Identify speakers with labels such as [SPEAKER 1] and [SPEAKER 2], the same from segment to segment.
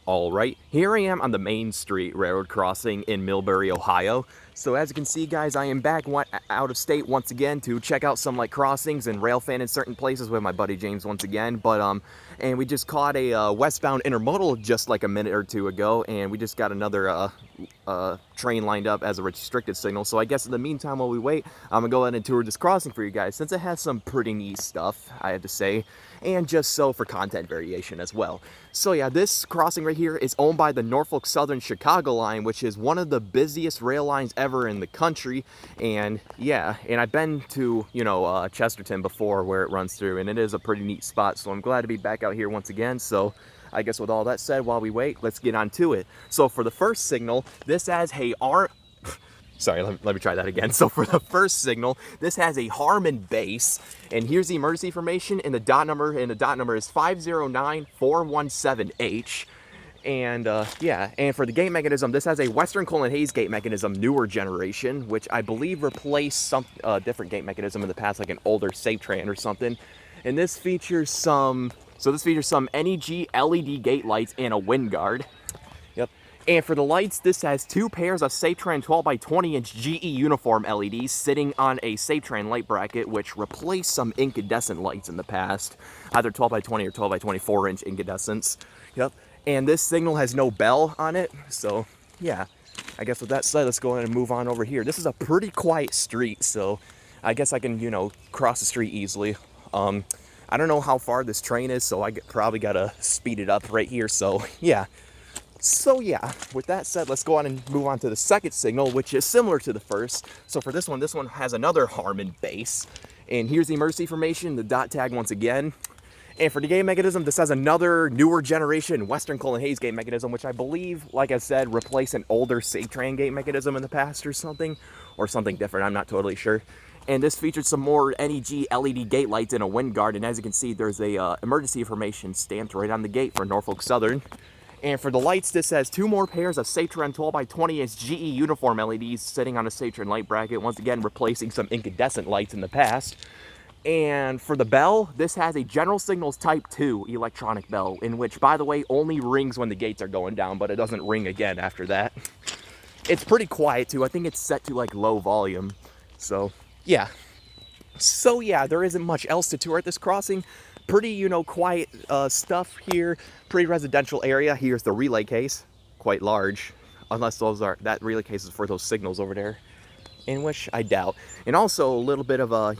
[SPEAKER 1] Alright, here I am on the Main Street Railroad crossing in Millbury, Ohio. So as you can see, guys, I am back out of state once again to check out some like crossings and rail fan in certain places with my buddy James once again. And we just caught a westbound intermodal just like a minute or two ago, and we just got another train lined up as a restricted signal. So I guess in the meantime, while we wait, I'm gonna go ahead and tour this crossing for you guys, since it has some pretty neat stuff, I have to say, and just so for content variation as well. So yeah, this crossing right here is owned by the Norfolk Southern Chicago line, which is one of the busiest rail lines ever in the country. And yeah, and I've been to, Chesterton before where it runs through, and it is a pretty neat spot. So I'm glad to be back out here once again. So I guess with all that said, while we wait, let's get on to it. So for the first signal, this has Sorry, let me try that again. So for the first signal, this has a Harmon base, and here's the emergency information, and the dot number is 509417H. And yeah, and for the gate mechanism, this has a Western Colin Hayes gate mechanism, newer generation, which I believe replaced some different gate mechanism in the past, like an older Safetran or something. And this features some NEG LED gate lights and a wind guard. Yep. And for the lights, this has two pairs of Safetran 12x20-inch GE uniform LEDs sitting on a Safetran light bracket, which replaced some incandescent lights in the past, either 12x20 or 12x24-inch incandescents. Yep. And this signal has no bell on it, so yeah. I guess with that said, let's go ahead and move on over here. This is a pretty quiet street, so I guess I can, cross the street easily. I don't know how far this train is, so I probably gotta speed it up right here, so yeah. So yeah, with that said, let's go on and move on to the second signal, which is similar to the first. So for this one has another Harmon base. And here's the emergency information, the dot tag once again. And for the gate mechanism, this has another newer generation Western Colin Hayes gate mechanism, which I believe, like I said, replaced an older Safetran gate mechanism in the past or something different, I'm not totally sure. And this featured some more NEG LED gate lights and a wind guard. And as you can see, there's a emergency information stamped right on the gate for Norfolk Southern. And for the lights, this has two more pairs of Safetran 12x20-inch GE uniform LEDs sitting on a Safetran light bracket, once again replacing some incandescent lights in the past. And for the bell, this has a General Signals Type 2 electronic bell, in which, by the way, only rings when the gates are going down, but it doesn't ring again after that. It's pretty quiet, too. I think it's set to, like, low volume. So, yeah. So, yeah, there isn't much else to tour at this crossing. Pretty, quiet stuff here. Pretty residential area. Here's the relay case. Quite large. Unless that relay case is for those signals over there. In which I doubt. And also a little bit of a,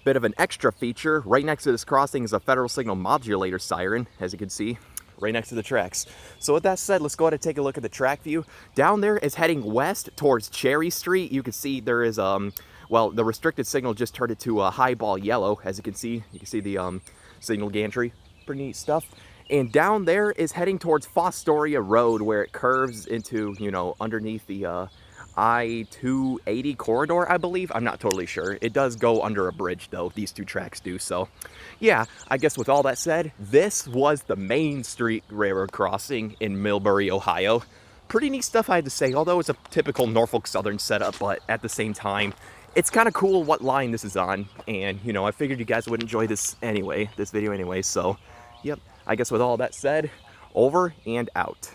[SPEAKER 1] bit of an extra feature. Right next to this crossing is a Federal Signal modulator siren, as you can see, right next to the tracks. So with that said, let's go ahead and take a look at the track view. Down there is heading west towards Cherry Street. You can see there is, well, the restricted signal just turned it to a highball yellow, as you can see. You can see the signal gantry. Pretty neat stuff. And down there is heading towards Fostoria Road, where it curves into, underneath the I-280 corridor, I believe. I'm not totally sure. It does go under a bridge, though. These two tracks do. So, yeah, I guess with all that said, this was the Main Street Railroad crossing in Millbury, Ohio. Pretty neat stuff, I had to say, although it's a typical Norfolk Southern setup, but at the same time, it's kind of cool what line this is on. And, I figured you guys would enjoy this video anyway. So, yep, I guess with all that said, over and out.